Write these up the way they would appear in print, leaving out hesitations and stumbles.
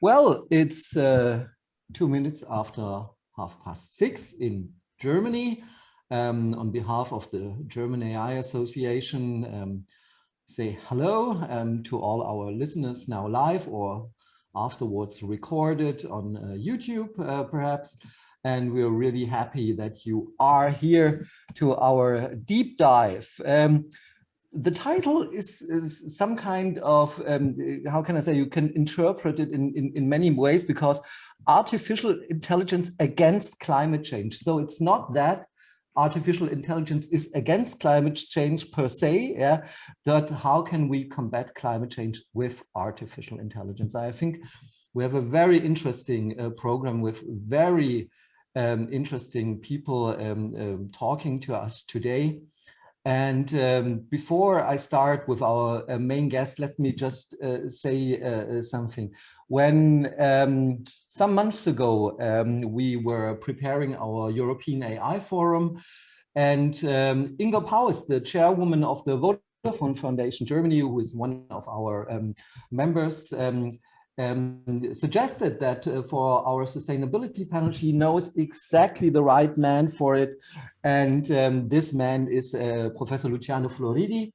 Well, it's 2 minutes after 6:30 in Germany. On behalf of the German AI Association, say hello to all our listeners now live or afterwards recorded on YouTube, perhaps. And we're really happy that you are here to our deep dive. The title is some kind of, how can I say, you can interpret it in many ways, because artificial intelligence against climate change. So it's not that artificial intelligence is against climate change per se, yeah, but how can we combat climate change with artificial intelligence? I think we have a very interesting program with very interesting people talking to us today. And before I start with our main guest, let me just say something. When some months ago, we were preparing our European AI Forum, and Inga Pauwels, the chairwoman of the Vodafone Foundation Germany, who is one of our members, suggested that for our sustainability panel, she knows exactly the right man for it. And this man is Professor Luciano Floridi.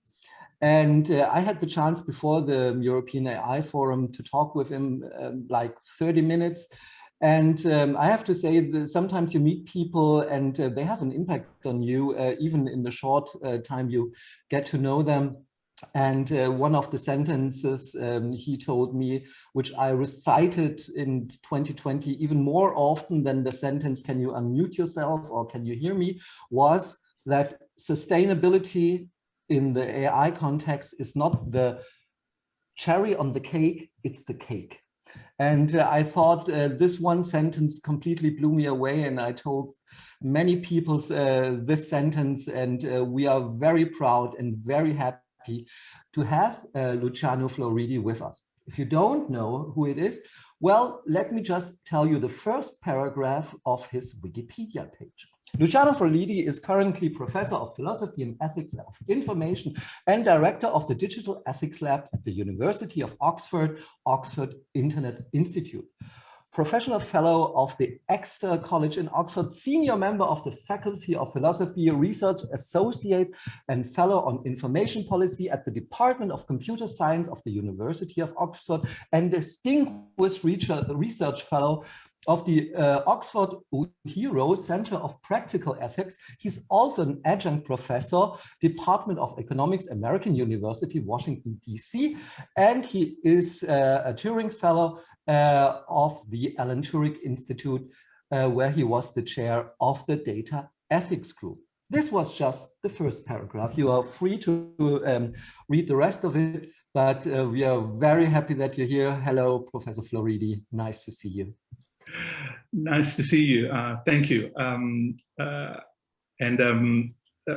And I had the chance before the European AI Forum to talk with him like 30 minutes. And I have to say that sometimes you meet people and they have an impact on you, even in the short time you get to know them. And one of the sentences he told me, which I recited in 2020 even more often than the sentence, "Can you unmute yourself?" or "Can you hear me?" was that sustainability in the AI context is not the cherry on the cake, it's the cake. And I thought this one sentence completely blew me away, and I told many people this sentence, and we are very proud and very happy to have Luciano Floridi with us. If you don't know who it is, well, let me just tell you the first paragraph of his Wikipedia page. Luciano Floridi is currently Professor of Philosophy and Ethics of Information and Director of the Digital Ethics Lab at the University of Oxford, Oxford Internet Institute. Professional Fellow of the Exeter College in Oxford, Senior Member of the Faculty of Philosophy, Research Associate and Fellow on Information Policy at the Department of Computer Science of the University of Oxford, and Distinguished Research Fellow of the Oxford Hero Center of Practical Ethics. He's also an adjunct professor, Department of Economics, American University, Washington, D.C., and he is a Turing Fellow of the Alan Turing Institute, where he was the chair of the Data Ethics Group. This was just the first paragraph. You are free to read the rest of it, but we are very happy that you're here. Hello, Professor Floridi. Nice to see you. Nice to see you. Thank you.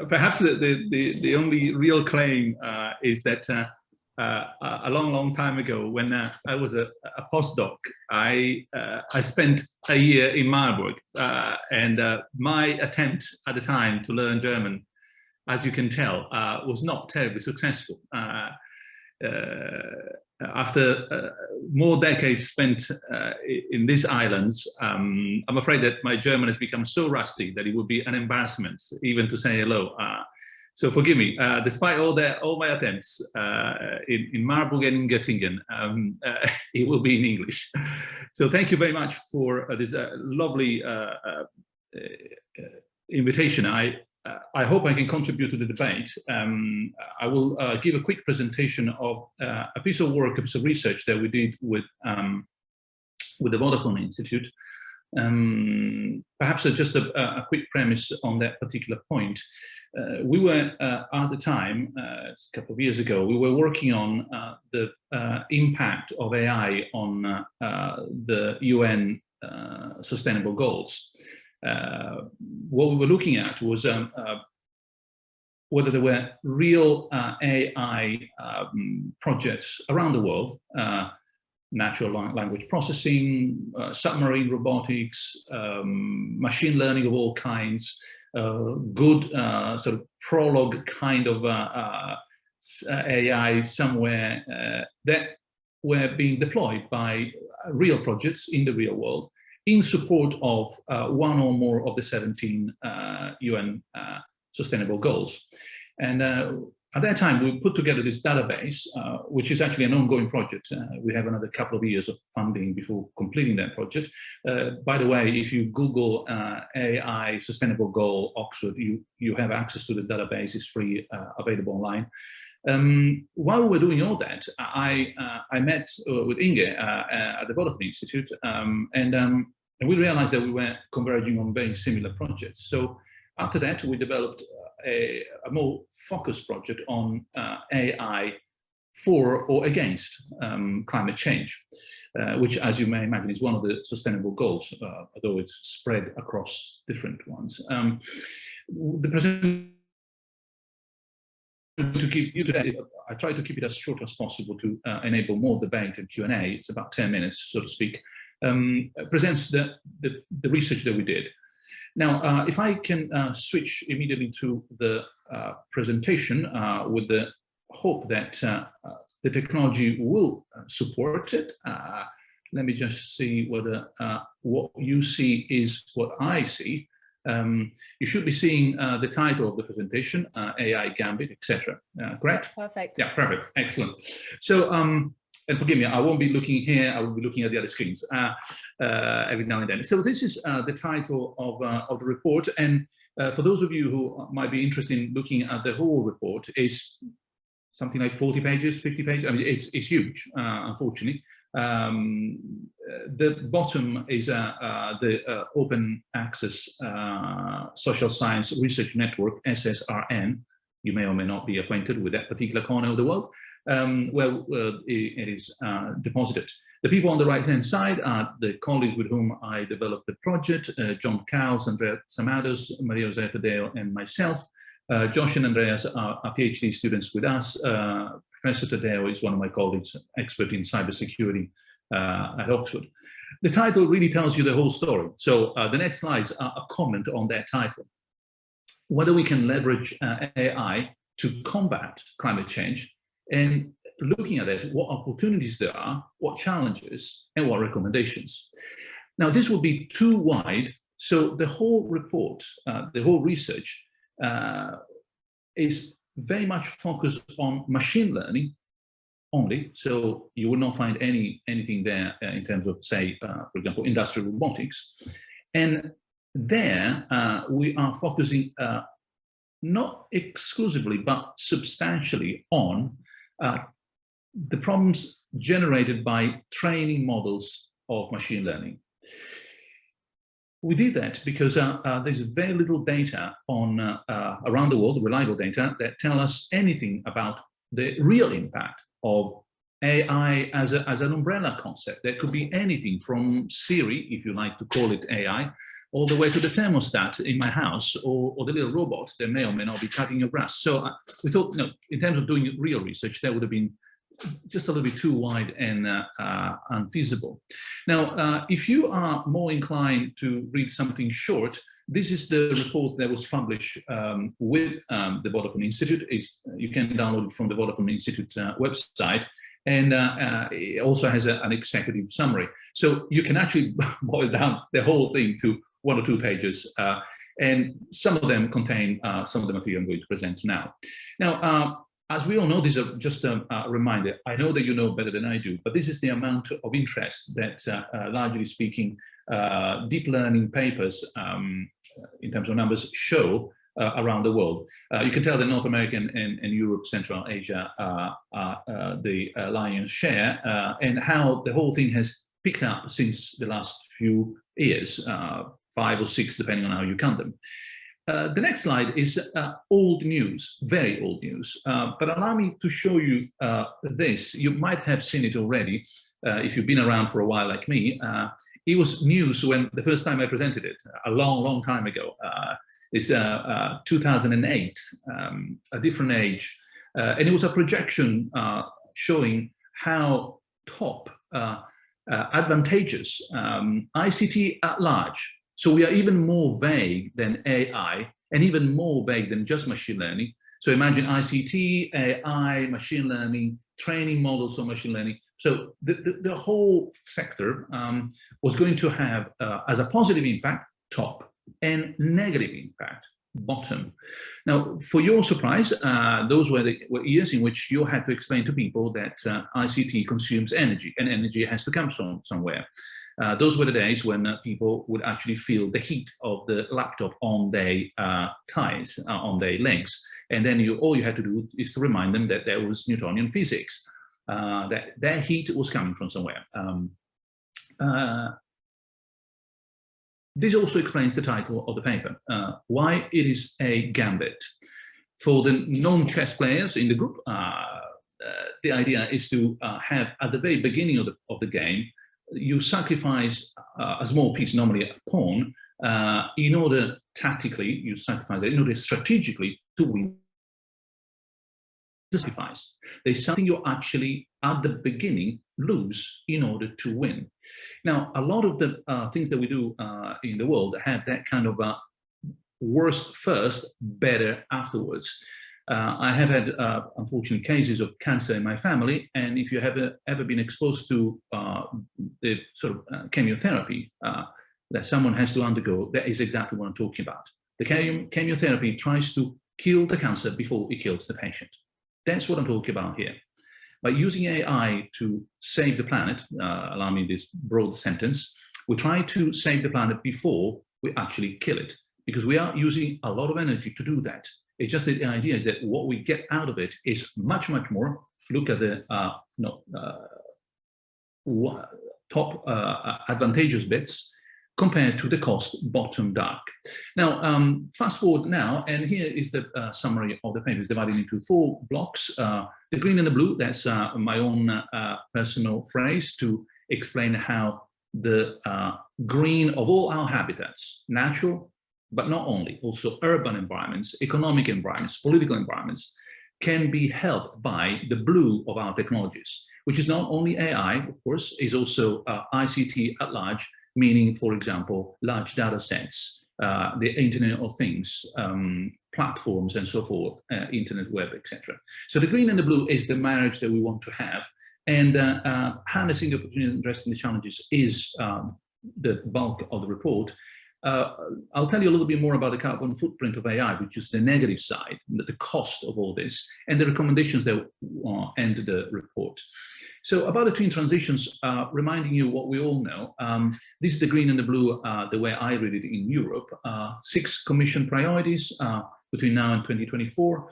Perhaps the only real claim is that a long time ago, when I was a postdoc, I spent a year in Marburg, and my attempt at the time to learn German, as you can tell, was not terribly successful. After more decades spent in these islands, I'm afraid that my German has become so rusty that it would be an embarrassment even to say hello. So forgive me, despite all my attempts in Marburg and in Göttingen, it will be in English. So thank you very much for this lovely invitation. I hope I can contribute to the debate. I will give a quick presentation of a piece of work, a piece of research that we did with the Vodafone Institute. Perhaps just a quick premise on that particular point. We were, at the time, a couple of years ago, we were working on the impact of AI on the UN Sustainable Goals. What we were looking at was whether there were real AI projects around the world, natural language processing, submarine robotics, machine learning of all kinds, good sort of prologue kind of AI somewhere that were being deployed by real projects in the real world in support of one or more of the 17 UN Sustainable Goals. And at that time, we put together this database, which is actually an ongoing project. We have another couple of years of funding before completing that project. By the way, if you Google AI Sustainable Goal Oxford, you have access to the database. It's free, available online. While we were doing all that, I met with Inge at the Vodafone Institute, and we realized that we were converging on very similar projects. So after that, we developed a more focused project on AI for or against climate change, which, as you may imagine, is one of the sustainable goals, although it's spread across different ones. The presentation, to keep you today, I try to keep it as short as possible to enable more debate and Q&A. It's about 10 minutes, so to speak. Presents the research that we did. Now, if I can switch immediately to the presentation with the hope that the technology will support it. Let me just see whether what you see is what I see. You should be seeing the title of the presentation, AI Gambit, etc. Correct? Perfect. Yeah, perfect. Excellent. So, and forgive me, I won't be looking here. I will be looking at the other screens every now and then. So this is the title of the report. And for those of you who might be interested in looking at the whole report, is something like 40 pages, 50 pages. I mean, it's huge, unfortunately. The bottom is the Open Access Social Science Research Network, SSRN. You may or may not be acquainted with that particular corner of the world. Well, it is deposited. The people on the right-hand side are the colleagues with whom I developed the project, John Cowles, Andrea Samados, Maria Jose Tadeo, and myself. Josh and Andreas are PhD students with us. Professor Tadeo is one of my colleagues, expert in cybersecurity at Oxford. The title really tells you the whole story. So the next slides are a comment on that title. Whether we can leverage AI to combat climate change, and looking at it, what opportunities there are, what challenges, and what recommendations. Now, this will be too wide, so the whole report, the whole research is very much focused on machine learning only, so you will not find anything there in terms of, say, for example, industrial robotics. And there, we are focusing not exclusively, but substantially on the problems generated by training models of machine learning. We did that because there's very little data on around the world, reliable data, that tell us anything about the real impact of AI as an umbrella concept. That could be anything from Siri, if you like to call it AI, all the way to the thermostat in my house, or the little robots that may or may not be cutting your grass. So we thought, no, in terms of doing real research, that would have been just a little bit too wide and unfeasible. Now, if you are more inclined to read something short, this is the report that was published with the Vodafone Institute. You can download it from the Vodafone Institute website, and it also has an executive summary. So you can actually boil down the whole thing to 1 or 2 pages, and some of them contain some of the material I'm going to present now. Now, as we all know, this is just a reminder. I know that you know better than I do, but this is the amount of interest that, largely speaking, deep learning papers, in terms of numbers, show around the world. You can tell that North America and Europe, Central Asia are the lion's share, and how the whole thing has picked up since the last few years, 5 or 6, depending on how you count them. The next slide is old news, very old news, but allow me to show you this. You might have seen it already if you've been around for a while like me. It was news when the first time I presented it, a long, long time ago. It's 2008, a different age, and it was a projection showing how top advantageous ICT at large. So we are even more vague than AI, and even more vague than just machine learning. So imagine ICT, AI, machine learning, training models of machine learning So the whole sector was going to have, as a positive impact, top, and negative impact, bottom. Now, for your surprise, those were years in which you had to explain to people that ICT consumes energy, and energy has to come from somewhere. Those were the days when people would actually feel the heat of the laptop on their thighs, on their legs. And then all you had to do is to remind them that there was Newtonian physics, that their heat was coming from somewhere. This also explains the title of the paper, why it is a gambit. For the non-chess players in the group, the idea is to have, at the very beginning of the game, you sacrifice a small piece, normally a pawn, in order tactically, you sacrifice it in order strategically to win. Sacrifice. There's something you actually, at the beginning, lose in order to win. Now, a lot of the things that we do in the world have that kind of worst first, better afterwards. I have had, unfortunately, cases of cancer in my family, and if you have ever been exposed to the sort of chemotherapy that someone has to undergo, that is exactly what I'm talking about. The chemotherapy tries to kill the cancer before it kills the patient. That's what I'm talking about here. By using AI to save the planet, allow me this broad sentence, we try to save the planet before we actually kill it, because we are using a lot of energy to do that. It's just that the idea is that what we get out of it is much, much more. Look at the top advantageous bits compared to the cost bottom dark. Now, fast forward now, and here is the summary of the paper. It's divided into 4 blocks. The green and the blue, that's my own personal phrase to explain how the green of all our habitats, natural, but not only, also urban environments, economic environments, political environments, can be helped by the blue of our technologies, which is not only AI, of course, is also ICT at large, meaning, for example, large data sets, the Internet of Things, platforms and so forth, internet web, etc. So the green and the blue is the marriage that we want to have, and harnessing the opportunity and addressing the challenges is the bulk of the report. I'll tell you a little bit more about the carbon footprint of AI, which is the negative side, the cost of all this, and the recommendations that end the report. So about the twin transitions, reminding you what we all know, this is the green and the blue, the way I read it in Europe, 6 Commission priorities between now and 2024,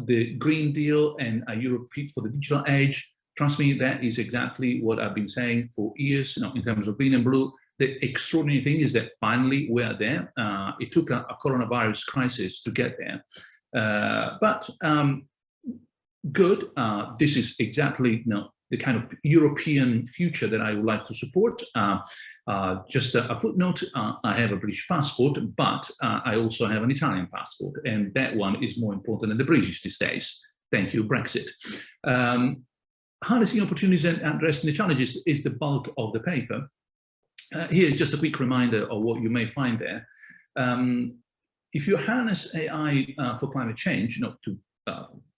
the Green Deal and a Europe fit for the digital age. Trust me, that is exactly what I've been saying for years, in terms of green and blue. The extraordinary thing is that finally we are there. It took a coronavirus crisis to get there. But good, this is exactly the kind of European future that I would like to support. Just a footnote, I have a British passport, but I also have an Italian passport, and that one is more important than the British these days. Thank you, Brexit. Harnessing opportunities and addressing the challenges is the bulk of the paper. Here's just a quick reminder of what you may find there. If you harness AI for climate change, not to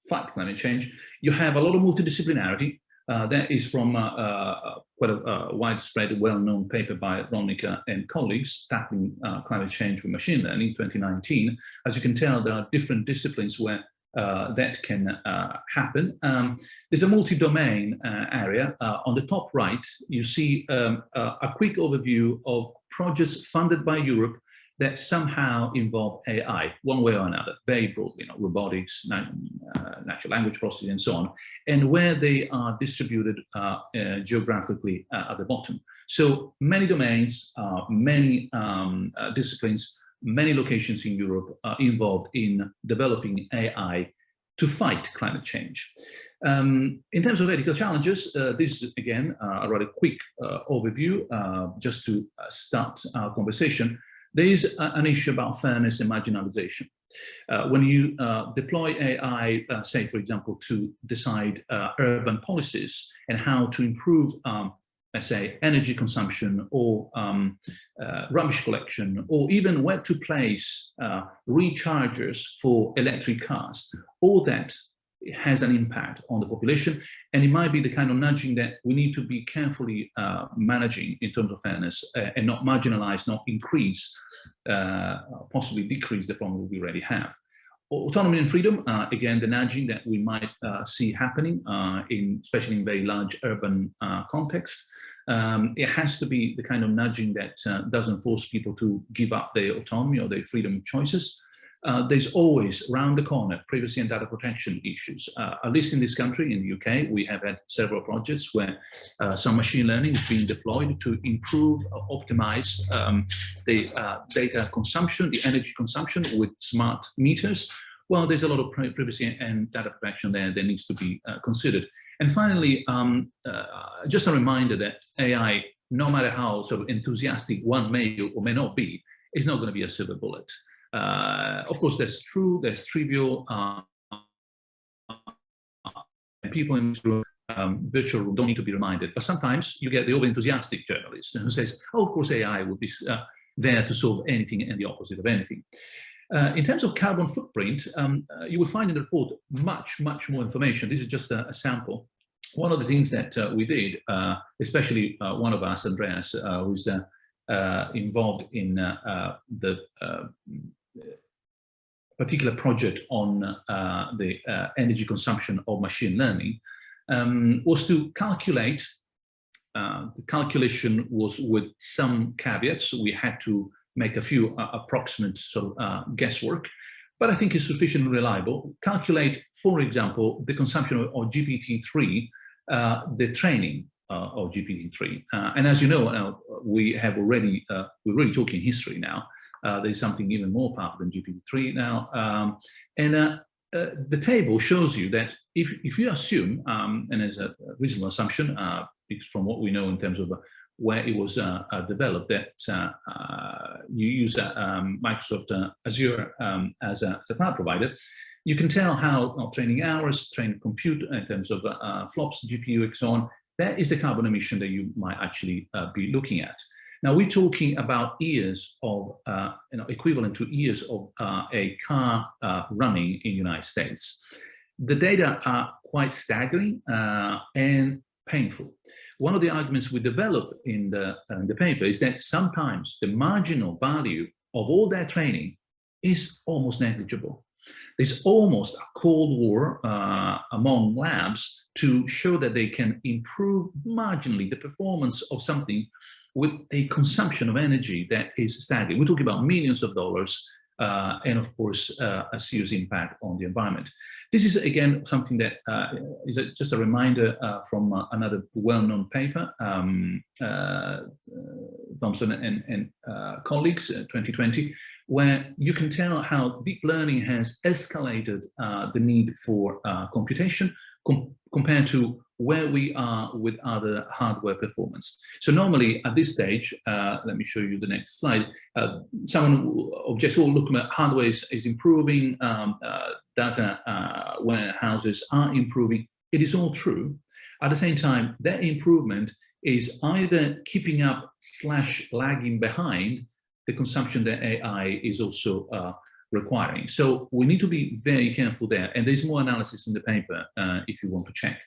fight climate change, you have a lot of multidisciplinarity. That is from quite a widespread, well-known paper by Ronica and colleagues, tackling climate change with machine learning, 2019. As you can tell, there are different disciplines where that can happen. There's a multi-domain area. On the top right, you see a quick overview of projects funded by Europe that somehow involve AI, one way or another, very broadly, robotics, natural language processing, and so on, and where they are distributed geographically at the bottom. So many domains, many disciplines, many locations in Europe are involved in developing AI to fight climate change. In terms of ethical challenges, this is, again, a rather quick overview, just to start our conversation. There is an issue about fairness and marginalization. When you deploy AI, say, for example, to decide urban policies and how to improve, let's say, energy consumption or rubbish collection, or even where to place rechargers for electric cars, all that it has an impact on the population, and it might be the kind of nudging that we need to be carefully managing in terms of fairness, and not marginalize, not increase, possibly decrease the problem we already have. Autonomy and freedom, again, the nudging that we might see happening, especially in very large urban context. It has to be the kind of nudging that doesn't force people to give up their autonomy or their freedom of choices. There's always, round the corner, privacy and data protection issues. At least in this country, in the UK, we have had several projects where some machine learning is being deployed to improve, optimize the data consumption, the energy consumption with smart meters. Well, there's a lot of privacy and data protection there that needs to be considered. And finally, just a reminder that AI, no matter how sort of enthusiastic one may or may not be, is not going to be a silver bullet. Of course, that's true, that's trivial. People in this room, virtual room, don't need to be reminded. But sometimes you get the over-enthusiastic journalist who says, oh, of course, AI will be there to solve anything and the opposite of anything. In terms of carbon footprint, you will find in the report much more information. This is just a sample. One of the things that we did, especially one of us, Andreas, who's involved in the particular project on the energy consumption of machine learning, was to calculate. The calculation was with some caveats. We had to make a few approximate sort of guesswork, but I think it's sufficiently reliable. Calculate, for example, the consumption of GPT-3, the training of GPT-3. And as you know, we have already, we're really talking history now. There's something even more powerful than GPT-3 now. The table shows you that if you assume, and as a reasonable assumption, from what we know in terms of where it was developed, that you use Microsoft Azure as a cloud provider, you can tell how training hours, trained compute in terms of flops, GPU, and so on. That is the carbon emission that you might actually be looking at. Now we're talking about years of, equivalent to years of a car running in the United States. The data are quite staggering and painful. One of the arguments we develop in the paper is that sometimes the marginal value of all that training is almost negligible. There's almost a cold war among labs to show that they can improve marginally the performance of something with a consumption of energy that is staggering. We're talking about millions of dollars and of course a serious impact on the environment. This is again something that is just a reminder from another well-known paper, Thompson and colleagues, 2020, where you can tell how deep learning has escalated the need for computation compared to where we are with other hardware performance. So normally at this stage, let me show you the next slide, someone objects, well, look, hardware is improving, data warehouses are improving. It is all true. At the same time, that improvement is either keeping up / lagging behind the consumption that AI is also requiring. So we need to be very careful there. And there's more analysis in the paper if you want to check.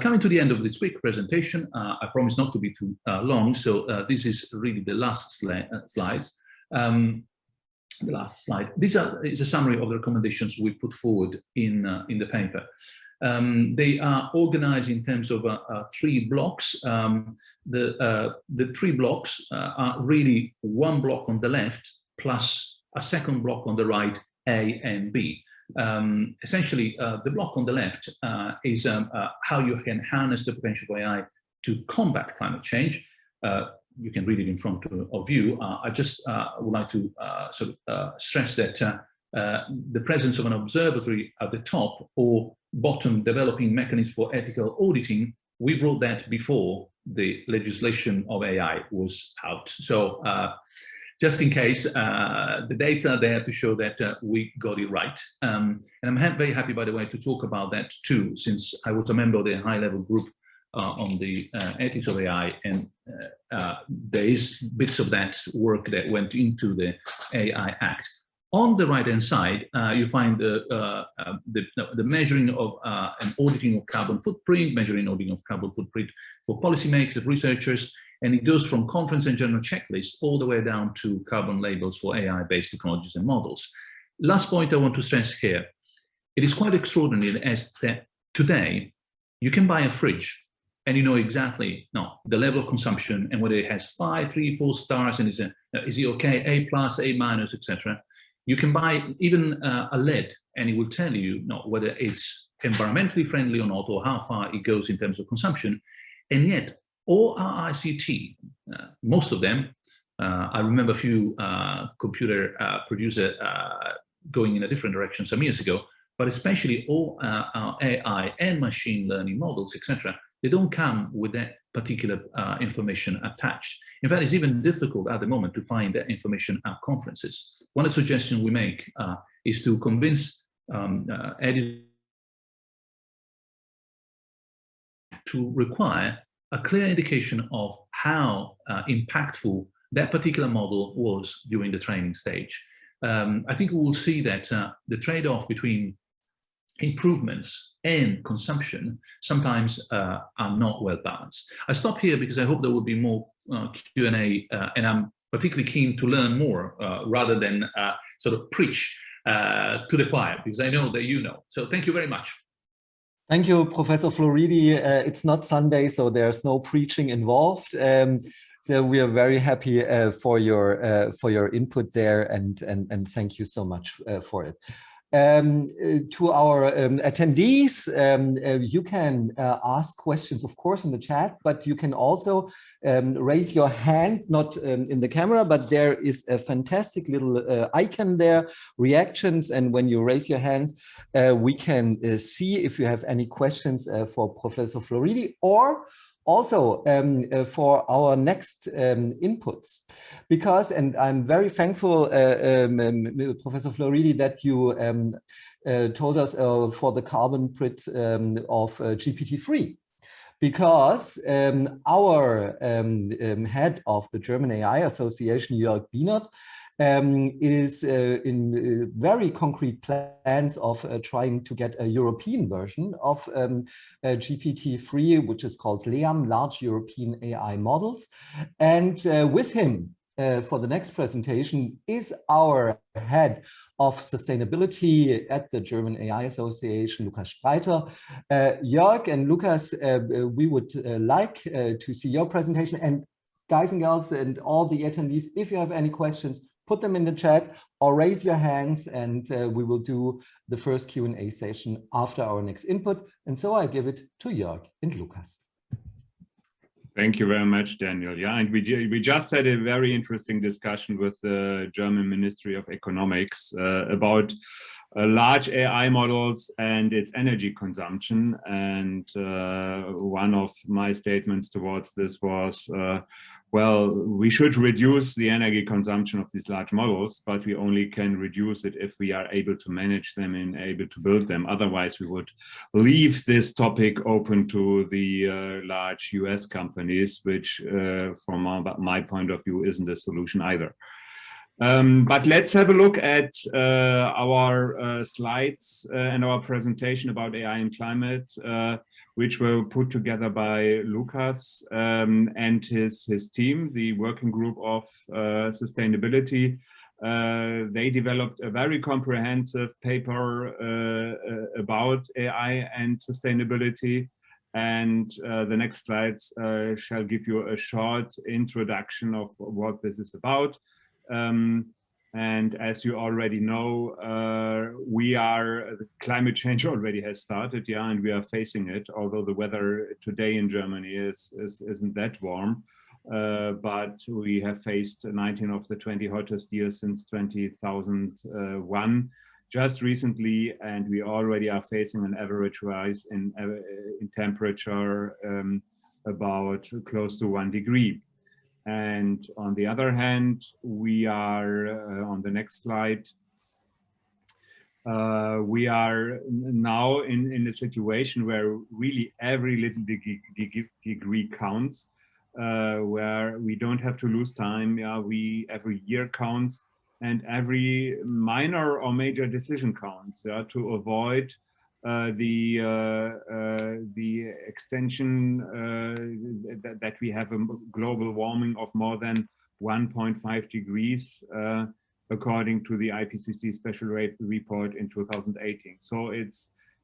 Coming to the end of this quick presentation, I promise not to be too long. So this is really the last slides. The last slide. This is a summary of the recommendations we put forward in the paper. They are organized in terms of 3 blocks. The 3 blocks are really one block on the left plus a second block on the right, A and B. Essentially, the block on the left is how you can harness the potential of AI to combat climate change. You can read it in front of you. I just would like to stress that the presence of an observatory at the top or bottom, developing mechanisms for ethical auditing, we brought that before the legislation of AI was out. So just in case, the data are there to show that we got it right. And I'm very happy, by the way, to talk about that too, since I was a member of the high-level group on the ethics of AI, and there is bits of that work that went into the AI Act. On the right-hand side, you find the measuring of and auditing of carbon footprint, measuring and auditing of carbon footprint for policymakers, researchers, and it goes from conference and journal checklists all the way down to carbon labels for AI-based technologies and models. Last point I want to stress here, it is quite extraordinary as that today you can buy a fridge and you know exactly the level of consumption and whether it has 5, 3, 4 stars and is it okay, A+, A-, etc. You can buy even a LED and it will tell you whether it's environmentally friendly or not, or how far it goes in terms of consumption. And yet all our ICT, most of them, I remember a few computer producer going in a different direction some years ago, but especially all our AI and machine learning models, etc., they don't come with that particular information attached. In fact, it's even difficult at the moment to find that information at conferences. One of the suggestions we make is to convince editors to require a clear indication of how impactful that particular model was during the training stage. I think we will see that the trade-off between improvements and consumption sometimes are not well balanced. I stop here because I hope there will be more Q&A, and I'm particularly keen to learn more rather than sort of preach to the choir, because I know that you know. So thank you very much. Thank you, Professor Floridi. It's not Sunday, so there's no preaching involved. So we are very happy for your input there, and thank you so much for it. To our attendees, you can ask questions, of course, in the chat, but you can also raise your hand, not in the camera, but there is a fantastic little icon there, reactions, and when you raise your hand, we can see if you have any questions for Professor Floridi, or also for our next inputs, because, and I'm very thankful, Professor Floridi, that you told us for the carbon print of GPT-3, because our head of the German AI Association, Bienert, is in very concrete plans of trying to get a European version of GPT-3, which is called LEAM, Large European AI Models. And with him for the next presentation is our head of sustainability at the German AI Association, Lukas Spreiter. Jörg and Lukas, we would like to see your presentation. And guys and girls and all the attendees, if you have any questions, put them in the chat or raise your hands, and we will do the first Q&A session after our next input. And so I give it to Jörg and Lukas. Thank you very much, Daniel. Yeah, and we just had a very interesting discussion with the German Ministry of Economics about large AI models and its energy consumption. And one of my statements towards this was, well, we should reduce the energy consumption of these large models, but we only can reduce it if we are able to manage them and able to build them. Otherwise, we would leave this topic open to the large US companies, which from my point of view isn't a solution either. But let's have a look at our slides and our presentation about AI and climate, which were put together by Lukas and his team, the working group of sustainability. They developed a very comprehensive paper about AI and sustainability. And the next slides shall give you a short introduction of what this is about. And as you already know, climate change already has started, yeah, and we are facing it, although the weather today in Germany isn't that warm. But we have faced 19 of the 20 hottest years since 2001 just recently, and we already are facing an average rise in temperature about close to 1 degree. And on the other hand, we are on the next slide. We are now in a situation where really every little degree counts, where we don't have to lose time. Yeah, every year counts, and every minor or major decision counts, yeah, to avoid the extension that we have a global warming of more than 1.5 degrees, according to the IPCC special report in 2018. So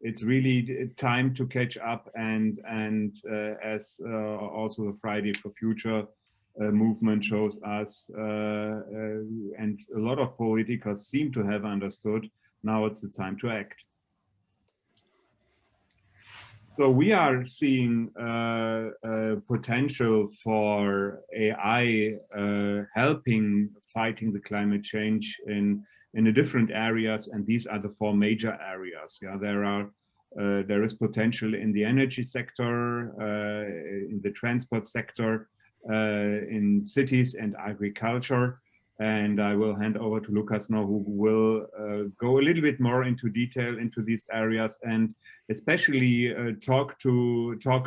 it's really time to catch up, and as also the Friday for Future movement shows us, and a lot of politicals seem to have understood, now it's the time to act. So we are seeing potential for AI helping fighting the climate change in the different areas, and these are the four major areas. Yeah, there is potential in the energy sector, in the transport sector, in cities and agriculture. And I will hand over to Lucas now, who will go a little bit more into detail into these areas, and especially talk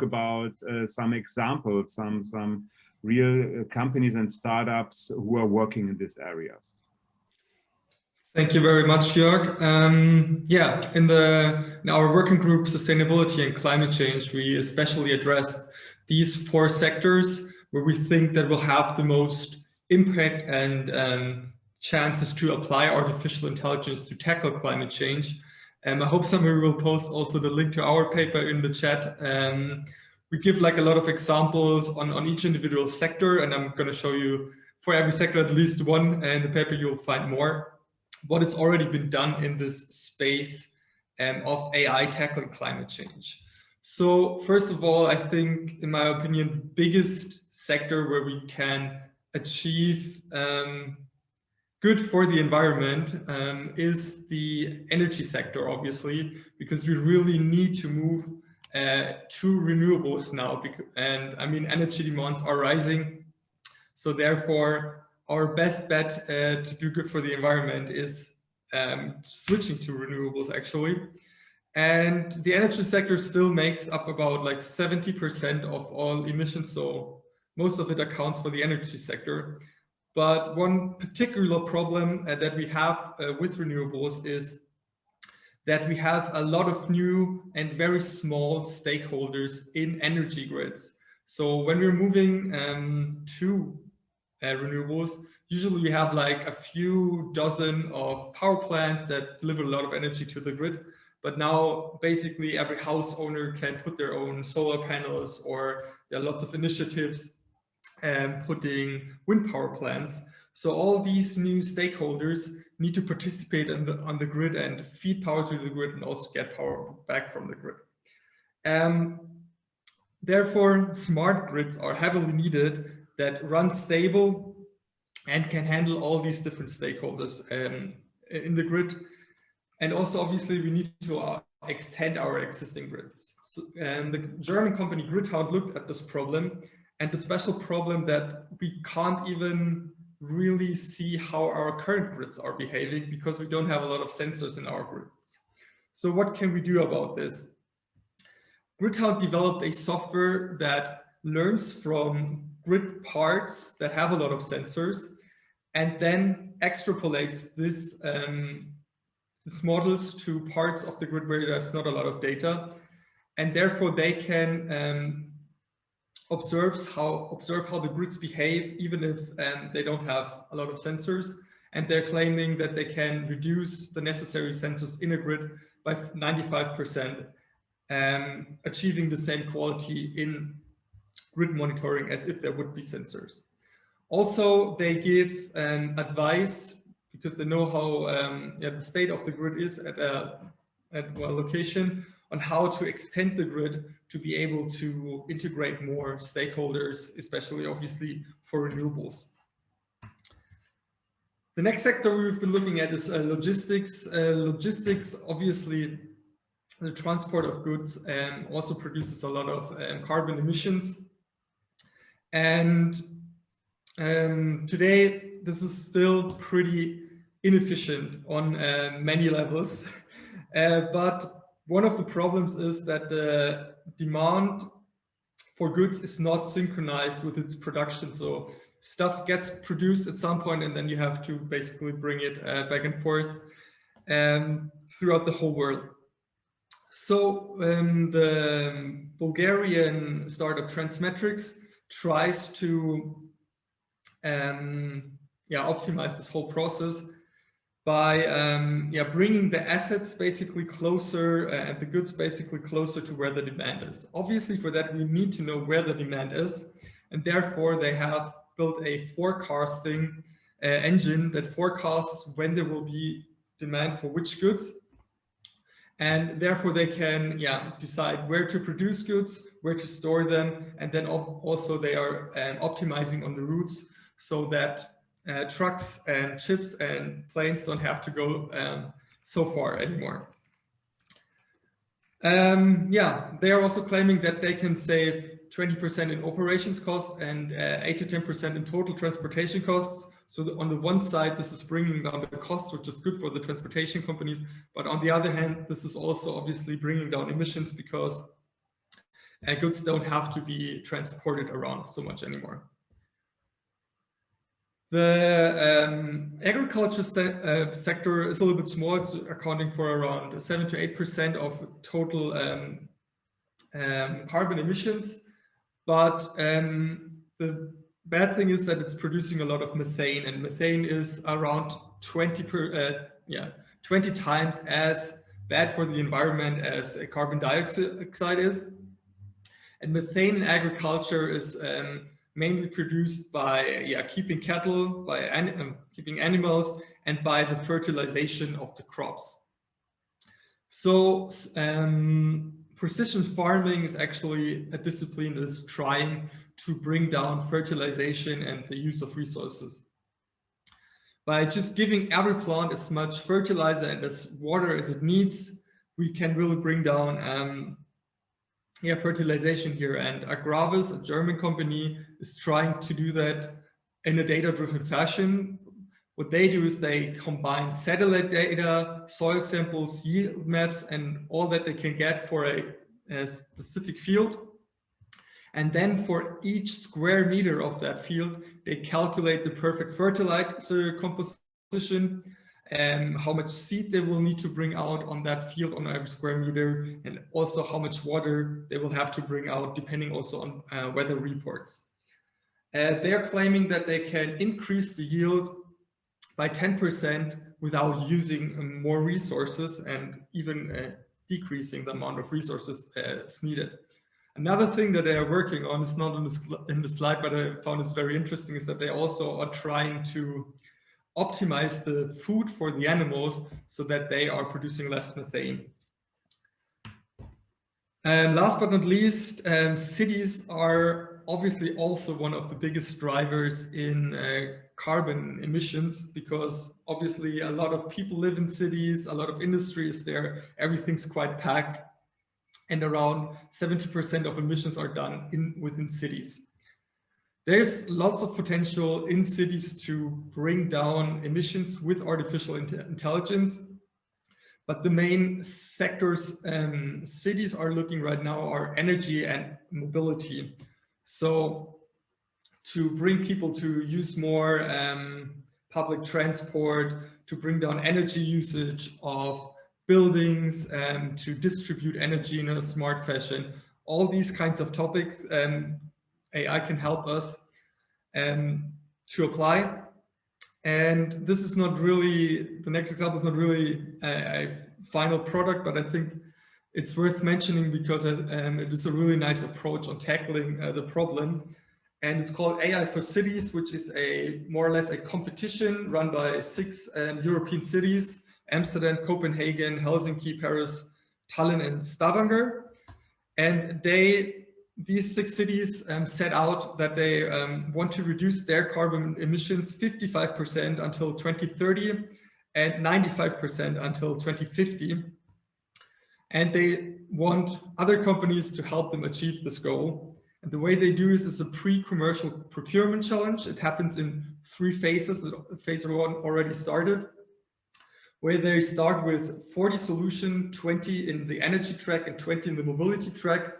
about some examples, some real companies and startups who are working in these areas. Thank you very much, Jörg. Yeah, in our working group, Sustainability and Climate Change, we especially addressed these four sectors where we think that will have the most impact and chances to apply artificial intelligence to tackle climate change. I hope somebody will post also the link to our paper in the chat. We give like a lot of examples on each individual sector, and I'm going to show you for every sector at least one, and in the paper you'll find more. What has already been done in this space of AI tackling climate change. So first of all, I think, in my opinion, the biggest sector where we can achieve good for the environment is the energy sector, obviously, because we really need to move to renewables now. And I mean, energy demands are rising. So therefore, our best bet to do good for the environment is switching to renewables, actually. And the energy sector still makes up about like 70% of all emissions. So most of it accounts for the energy sector. But one particular problem that we have with renewables is that we have a lot of new and very small stakeholders in energy grids. So when we're moving to renewables, usually we have like a few dozen of power plants that deliver a lot of energy to the grid. But now basically every house owner can put their own solar panels, or there are lots of initiatives putting wind power plants. So all these new stakeholders need to participate on the grid and feed power to the grid, and also get power back from the grid. Therefore, smart grids are heavily needed that run stable and can handle all these different stakeholders in the grid. And also, obviously, we need to extend our existing grids. So, the German company Gridhound looked at this problem, and the special problem that we can't even really see how our current grids are behaving because we don't have a lot of sensors in our grids. So what can we do about this? Gridhound developed a software that learns from grid parts that have a lot of sensors, and then extrapolates these models to parts of the grid where there's not a lot of data, and therefore they can observe how the grids behave even if they don't have a lot of sensors. And they're claiming that they can reduce the necessary sensors in a grid by 95%, achieving the same quality in grid monitoring as if there would be sensors. Also, they give advice, because they know how the state of the grid is at a location, on how to extend the grid to be able to integrate more stakeholders, especially obviously for renewables. The next sector we've been looking at is logistics. Logistics, obviously, the transport of goods also produces a lot of carbon emissions. And today, this is still pretty inefficient on many levels. But one of the problems is that the demand for goods is not synchronized with its production. So stuff gets produced at some point, and then you have to basically bring it back and forth throughout the whole world. So the Bulgarian startup Transmetrics tries to optimize this whole process by bringing the assets basically closer and the goods basically closer to where the demand is. Obviously, for that, we need to know where the demand is, and therefore they have built a forecasting engine that forecasts when there will be demand for which goods, and therefore they can decide where to produce goods, where to store them, and then also they are optimizing on the routes so that trucks and ships and planes don't have to go so far anymore. They are also claiming that they can save 20% in operations costs and 8 to 10% in total transportation costs. So on the one side, this is bringing down the costs, which is good for the transportation companies. But on the other hand, this is also obviously bringing down emissions because goods don't have to be transported around so much anymore. The agriculture sector is a little bit small. It's accounting for around 7 to 8% of total carbon emissions. But the bad thing is that it's producing a lot of methane, and methane is around 20 times as bad for the environment as carbon dioxide is. And methane in agriculture is mainly produced by keeping cattle, by keeping animals, and by the fertilization of the crops. So precision farming is actually a discipline that is trying to bring down fertilization and the use of resources. By just giving every plant as much fertilizer and as water as it needs, we can really bring down fertilization here. And Agravis, a German company, is trying to do that in a data-driven fashion. What they do is they combine satellite data, soil samples, yield maps, and all that they can get for a specific field. And then for each square meter of that field, they calculate the perfect fertilizer composition, how much seed they will need to bring out on that field on every square meter, and also how much water they will have to bring out, depending also on weather reports. They're claiming that they can increase the yield by 10% without using more resources and even decreasing the amount of resources as needed. Another thing that they are working on, is not in the slide, but I found is very interesting, is that they also are trying to optimize the food for the animals so that they are producing less methane. And last but not least, cities are obviously also one of the biggest drivers in carbon emissions, because obviously a lot of people live in cities, a lot of industry is there, everything's quite packed, and around 70% of emissions are done within cities. There's lots of potential in cities to bring down emissions with artificial intelligence, but the main sectors cities are looking right now are energy and mobility. So to bring people to use more public transport, to bring down energy usage of buildings, to distribute energy in a smart fashion, all these kinds of topics, AI can help us to apply. And this is not really, the next example is not really a final product, but I think it's worth mentioning because it is a really nice approach on tackling the problem. And it's called AI for Cities, which is more or less a competition run by 6 European cities: Amsterdam, Copenhagen, Helsinki, Paris, Tallinn, and Stavanger. And these 6 cities set out that they want to reduce their carbon emissions 55% until 2030 and 95% until 2050. And they want other companies to help them achieve this goal. And the way they do this is a pre-commercial procurement challenge. It happens in 3 phases. Phase 1 already started, where they start with 40 solutions, 20 in the energy track and 20 in the mobility track.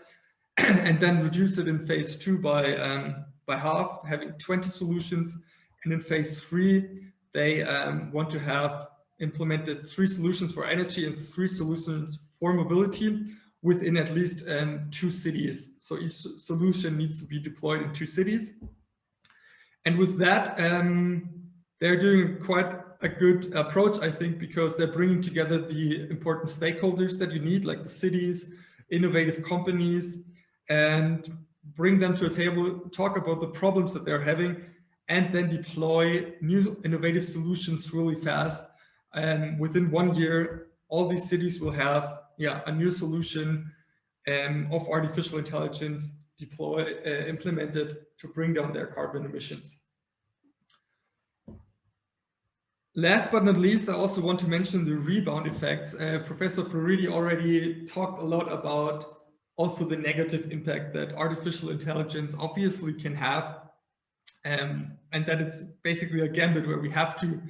and then reduce it in phase 2 by half, having 20 solutions. And in phase 3, they want to have implemented 3 solutions for energy and 3 solutions for mobility within at least 2 cities. So each solution needs to be deployed in 2 cities. And with that, they're doing quite a good approach, I think, because they're bringing together the important stakeholders that you need, like the cities, innovative companies, and bring them to a table, talk about the problems that they're having, and then deploy new innovative solutions really fast. And within 1 year, all these cities will have a new solution of artificial intelligence implemented to bring down their carbon emissions. Last but not least, I also want to mention the rebound effects. Professor Floridi already talked a lot about also the negative impact that artificial intelligence obviously can have, and that it's basically a gambit where we have to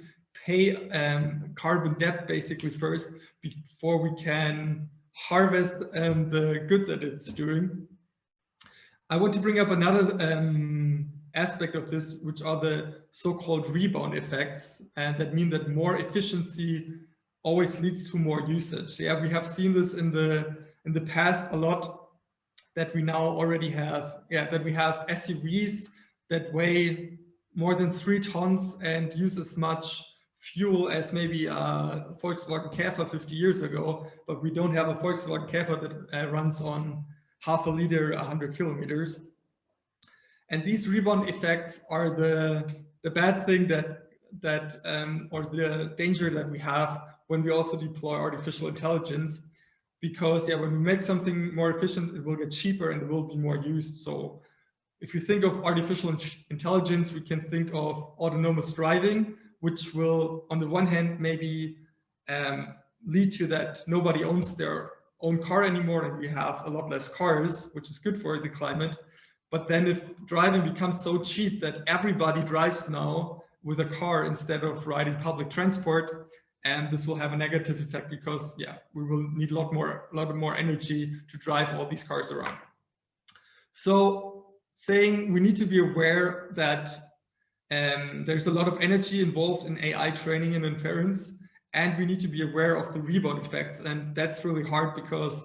pay carbon debt basically first before we can harvest the good that it's doing. I want to bring up another aspect of this, which are the so-called rebound effects, and that mean that more efficiency always leads to more usage. Yeah, we have seen this in the past a lot, that we now already have, that we have SUVs that weigh more than 3 tons and use as much fuel as maybe a Volkswagen Käfer 50 years ago, but we don't have a Volkswagen Käfer that runs on half a liter, 100 kilometers. And these rebound effects are the bad thing or the danger that we have when we also deploy artificial intelligence, because when we make something more efficient, it will get cheaper and it will be more used. So if you think of artificial intelligence, we can think of autonomous driving, which will, on the one hand, maybe lead to that nobody owns their own car anymore and we have a lot less cars, which is good for the climate. But then if driving becomes so cheap that everybody drives now with a car instead of riding public transport, and this will have a negative effect because we will need a lot more energy to drive all these cars around. So saying we need to be aware that there's a lot of energy involved in AI training and inference, and we need to be aware of the rebound effects. And that's really hard because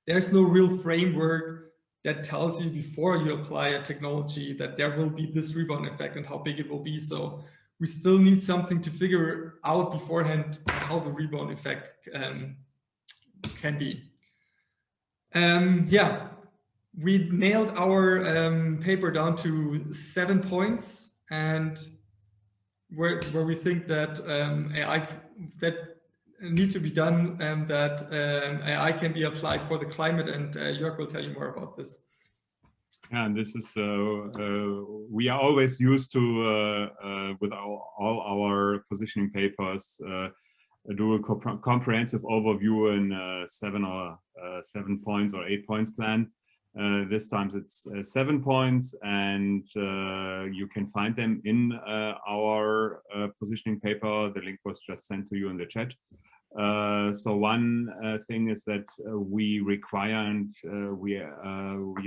there's no real framework that tells you before you apply a technology that there will be this rebound effect and how big it will be. So we still need something to figure out beforehand how the rebound effect can be. We nailed our paper down to 7 points, and where we think that AI that need to be done, and that AI can be applied for the climate, and Jörg will tell you more about this. And this is, we are always used to, with all our positioning papers, do a comprehensive overview in 7 points or 8 points plan. This time it's 7 points, and you can find them in our positioning paper. The link was just sent to you in the chat. So one thing is that we require and we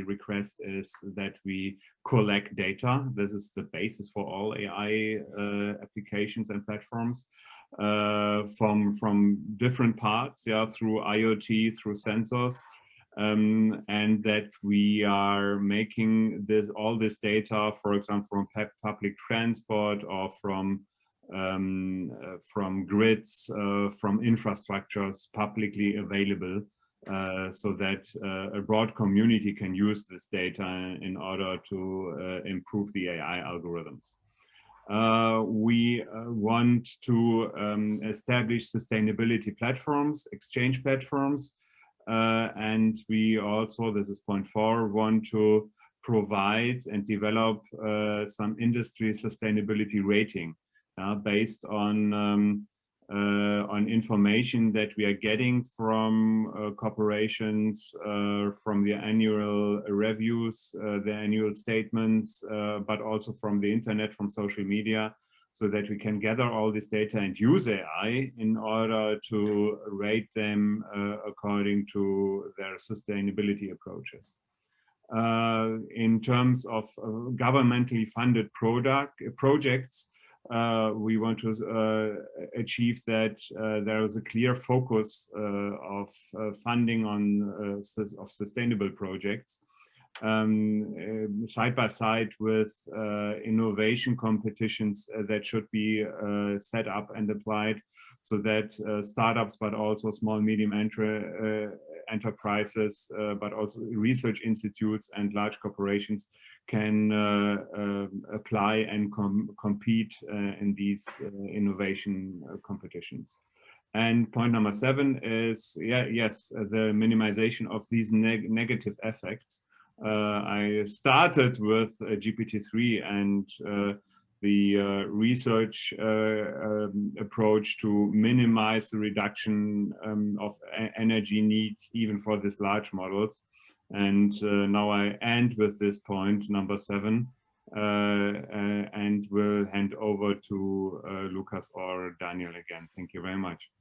request is that we collect data. This is the basis for all AI applications and platforms from different parts, through IoT, through sensors. And that we are making all this data, for example, from public transport or from grids, from infrastructures publicly available, so that a broad community can use this data in order to improve the AI algorithms. We want to establish sustainability platforms, exchange platforms, and we also, this is point 4, want to provide and develop some industry sustainability rating based on information that we are getting from corporations, from the annual reviews, the annual statements, but also from the internet, from social media, so that we can gather all this data and use AI in order to rate them according to their sustainability approaches. in terms of governmentally funded projects, we want to achieve that there is a clear focus of funding on of sustainable projects, side by side with innovation competitions that should be set up and applied, so that startups, but also small, medium enterprises, but also research institutes and large corporations can apply and compete in these innovation competitions. And point number 7 is, the minimization of these negative effects. I started with GPT-3 and the research approach to minimize the reduction of energy needs even for these large models. And now I end with this point, number 7, and will hand over to Lucas or Daniel again. Thank you very much.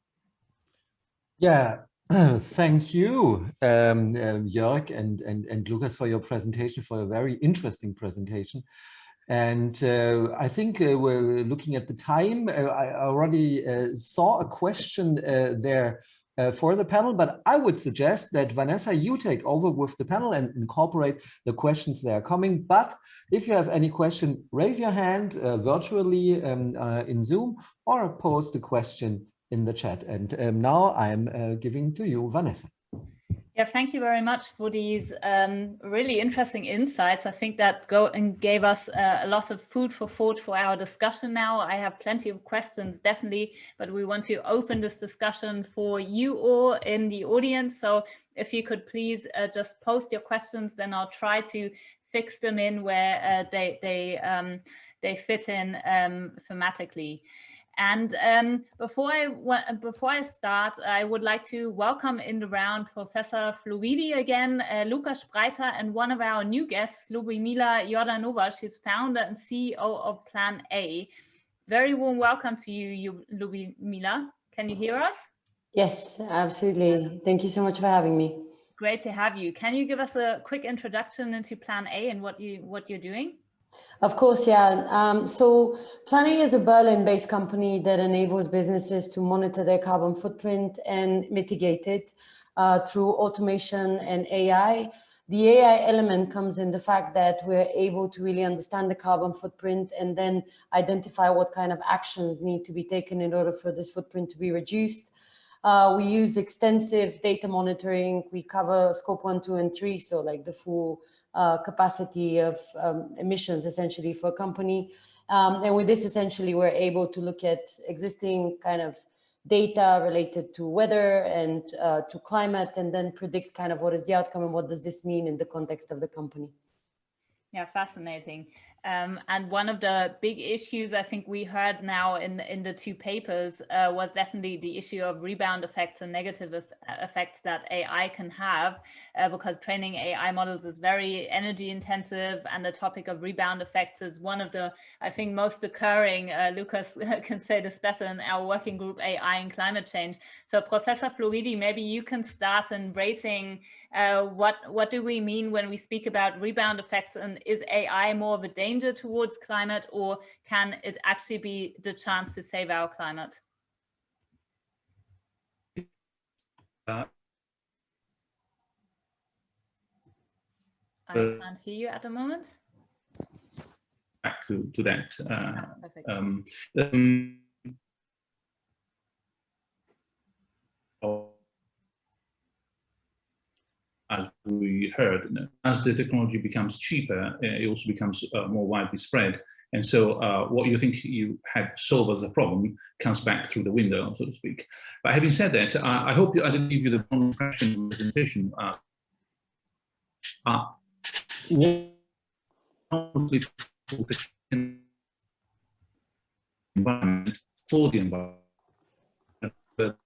Yeah, thank you, Jörg and Lucas, for your presentation, for a very interesting presentation. And I think we're looking at the time. I already saw a question there for the panel, but I would suggest that Vanessa, you take over with the panel and incorporate the questions that are coming. But if you have any question, raise your hand virtually in Zoom, or post the question in the chat. And now I'm giving to you, Vanessa. Yeah, thank you very much for these really interesting insights. I think that gave us a lot of food for thought for our discussion now. I have plenty of questions, definitely, but we want to open this discussion for you all in the audience. So if you could please just post your questions, then I'll try to fix them in where they fit in thematically. And before I start, I would like to welcome in the round Professor Floridi again, Lucas Spreiter, and one of our new guests, Lubomila Jordanova. She's founder and CEO of PlanA. Very warm welcome to you, Lubomila. Can you hear us? Yes, absolutely. Thank you so much for having me. Great to have you. Can you give us a quick introduction into PlanA and what you're doing? Of course, yeah. So PlanA is a Berlin-based company that enables businesses to monitor their carbon footprint and mitigate it through automation and AI. The AI element comes in the fact that we're able to really understand the carbon footprint and then identify what kind of actions need to be taken in order for this footprint to be reduced. We use extensive data monitoring. We cover scope 1, 2, and 3, so like the full capacity of emissions essentially for a company. And with this, essentially, we're able to look at existing kind of data related to weather and to climate, and then predict kind of what is the outcome and what does this mean in the context of the company. Yeah, fascinating. And one of the big issues I think we heard now in the two papers was definitely the issue of rebound effects and negative effects that AI can have, because training AI models is very energy intensive, and the topic of rebound effects is one of the, I think, most occurring, Lucas can say this better, in our working group AI and climate change. So Professor Floridi, maybe you can start in raising what do we mean when we speak about rebound effects, and is AI more of a danger towards climate, or can it actually be the chance to save our climate? I can't hear you at the moment. Back to that. Perfect. As we heard, as the technology becomes cheaper, it also becomes more widely spread. And so what you think you had solved as a problem comes back through the window, so to speak. But having said that, I hope I didn't give you the wrong impression in the presentation. Environment for the environment, but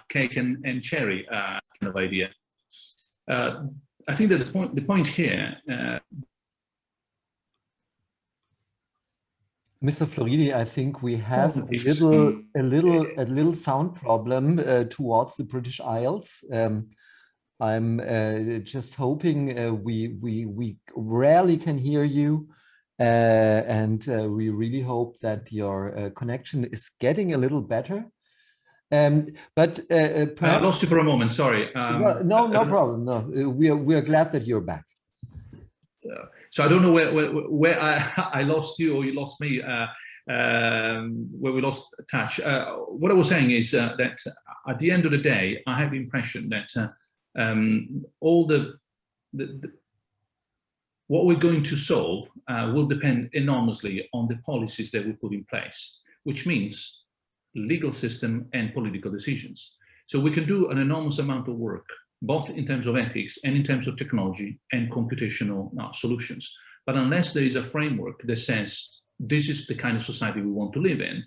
cake and cherry kind of idea. I think that the point here. Mr. Floridi, I think we have a little sound problem towards the British Isles. I'm just hoping we rarely can hear you, and we really hope that your connection is getting a little better. But perhaps I lost you for a moment. Sorry. no problem. No, we are glad that you're back. So I don't know where I lost you or you lost me. Where we lost touch. What I was saying is that at the end of the day, I have the impression that all what we're going to solve will depend enormously on the policies that we put in place, which means legal system and political decisions. So we can do an enormous amount of work, both in terms of ethics and in terms of technology and computational solutions. But unless there is a framework that says this is the kind of society we want to live in,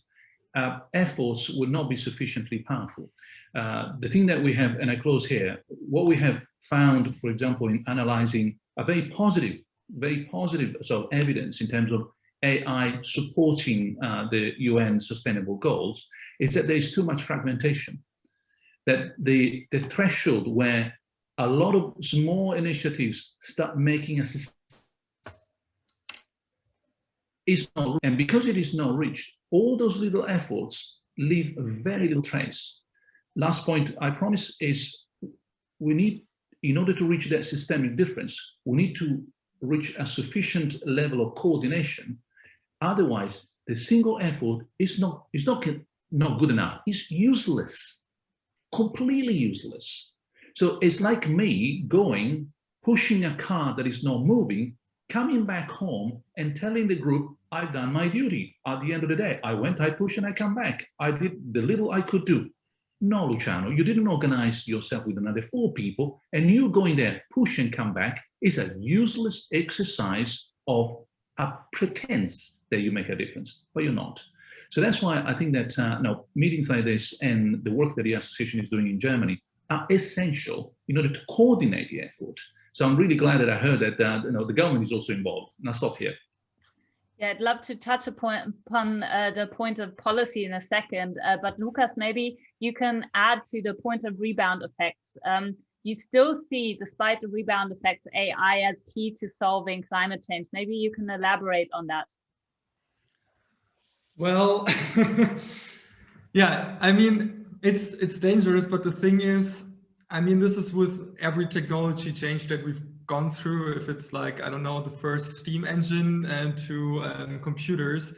efforts will not be sufficiently powerful. The thing that we have, and I close here, what we have found, for example, in analyzing a very positive sort of evidence in terms of AI supporting the UN sustainable goals, is that there is too much fragmentation. That the threshold where a lot of small initiatives start making a system is not, and because it is not reached, all those little efforts leave very little trace. Last point I promise is we need, in order to reach that systemic difference, we need to reach a sufficient level of coordination. Otherwise, the single effort is not good enough. It's useless, completely useless. So it's like me going, pushing a car that is not moving, coming back home and telling the group, I've done my duty. At the end of the day, I went, I pushed, and I come back. I did the little I could do. No, Luciano, you didn't organize yourself with another 4 people, and you going there, push and come back is a useless exercise of a pretense that you make a difference, but you're not. So that's why I think that meetings like this and the work that the association is doing in Germany are essential in order to coordinate the effort. So I'm really glad that I heard that the government is also involved. And I'll stop here. Yeah, I'd love to touch upon the point of policy in a second, but Lucas, maybe you can add to the point of rebound effects. You still see, despite the rebound effects, AI as key to solving climate change. Maybe you can elaborate on that. Well, yeah, I mean, it's dangerous, but the thing is, I mean, this is with every technology change that we've gone through. If it's like, I don't know, the first steam engine and to computers,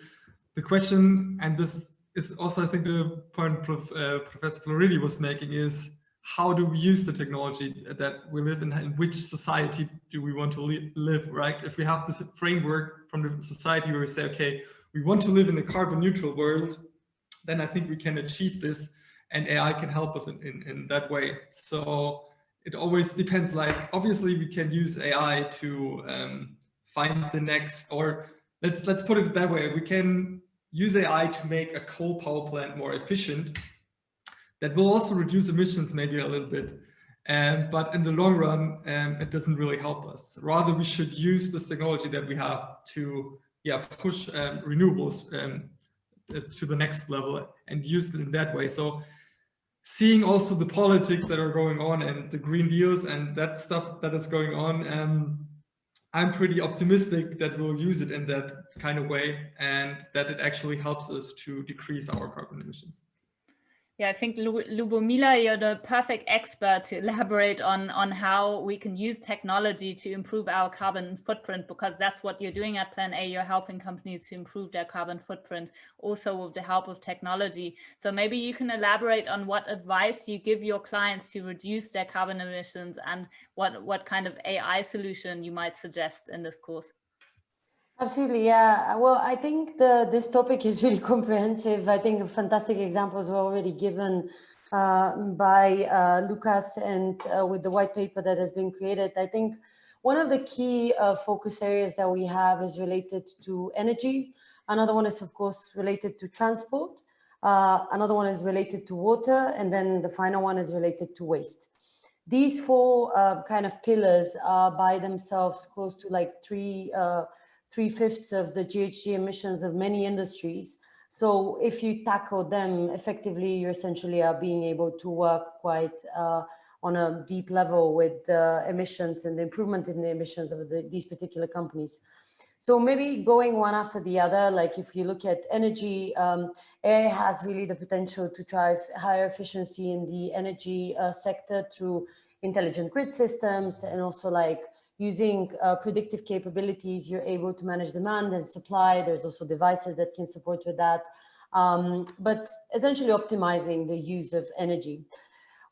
the question, and this is also, I think, the point Professor Floridi was making, is how do we use the technology that we live in? In which society do we want to live, right? If we have this framework from the society where we say, okay, we want to live in a carbon neutral world, then I think we can achieve this, and AI can help us in that way. So it always depends. Like, obviously we can use AI to find the next, or let's put it that way. We can use AI to make a coal power plant more efficient. That will also reduce emissions maybe a little bit. But in the long run, it doesn't really help us. Rather, we should use this technology that we have to push renewables to the next level and use it in that way. So seeing also the politics that are going on and the Green Deals and that stuff that is going on, I'm pretty optimistic that we'll use it in that kind of way and that it actually helps us to decrease our carbon emissions. Yeah, I think Lubomila, you're the perfect expert to elaborate on how we can use technology to improve our carbon footprint, because that's what you're doing at PlanA. You're helping companies to improve their carbon footprint, also with the help of technology. So maybe you can elaborate on what advice you give your clients to reduce their carbon emissions and what kind of AI solution you might suggest in this course. Absolutely, yeah. Well, I think this topic is really comprehensive. I think fantastic examples were already given by Lucas and with the white paper that has been created. I think one of the key focus areas that we have is related to energy. Another one is, of course, related to transport. Another one is related to water. And then the final one is related to waste. These 4 kind of pillars are by themselves close to like 3/5 of the GHG emissions of many industries. So if you tackle them effectively, you essentially are being able to work quite on a deep level with the emissions and the improvement in the emissions of these particular companies. So maybe going one after the other, like if you look at energy, AI has really the potential to drive higher efficiency in the energy sector through intelligent grid systems, and also like using predictive capabilities, you're able to manage demand and supply. There's also devices that can support with that, but essentially optimizing the use of energy.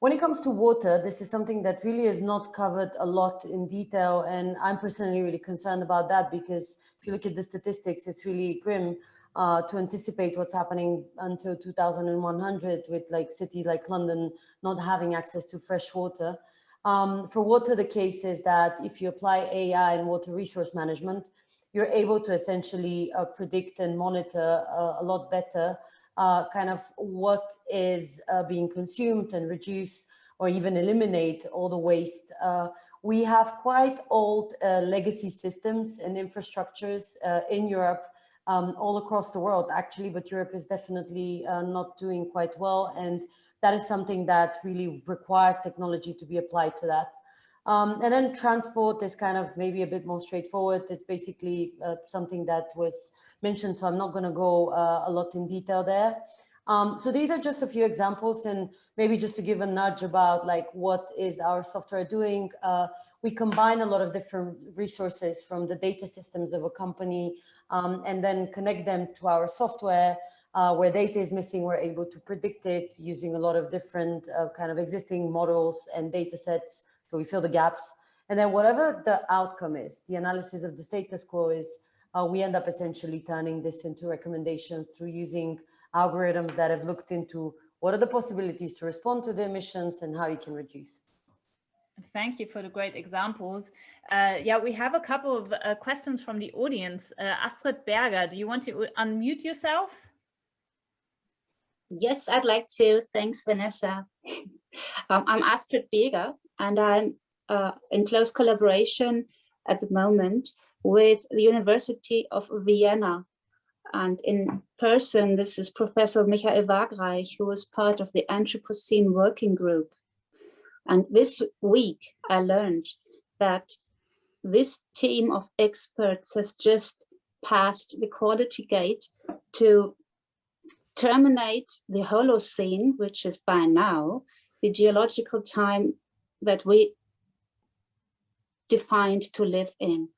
When it comes to water, this is something that really is not covered a lot in detail. And I'm personally really concerned about that, because if you look at the statistics, it's really grim to anticipate what's happening until 2100 with like cities like London not having access to fresh water. For water, the case is that if you apply AI and water resource management, you're able to essentially predict and monitor a lot better kind of what is being consumed and reduce or even eliminate all the waste. We have quite old legacy systems and infrastructures in Europe, all across the world actually, but Europe is definitely not doing quite well. And that is something that really requires technology to be applied to that. And then transport is kind of maybe a bit more straightforward. It's basically something that was mentioned, so I'm not going to go a lot in detail there. So these are just a few examples, and maybe just to give a nudge about like what is our software doing. We combine a lot of different resources from the data systems of a company and then connect them to our software. Where data is missing, we're able to predict it using a lot of different kind of existing models and data sets. So we fill the gaps. And then whatever the outcome is, the analysis of the status quo is, we end up essentially turning this into recommendations through using algorithms that have looked into what are the possibilities to respond to the emissions and how you can reduce. Thank you for the great examples. Yeah, we have a couple of questions from the audience. Astrid Berger, do you want to unmute yourself? Yes, I'd like to. Thanks, Vanessa. I'm Astrid Berger, and I'm in close collaboration at the moment with the University of Vienna. And in person, this is Professor Michael Wagreich, who was part of the Anthropocene Working Group. And this week, I learned that this team of experts has just passed the quality gate to terminate the Holocene, which is by now the geological time that we defined to live in.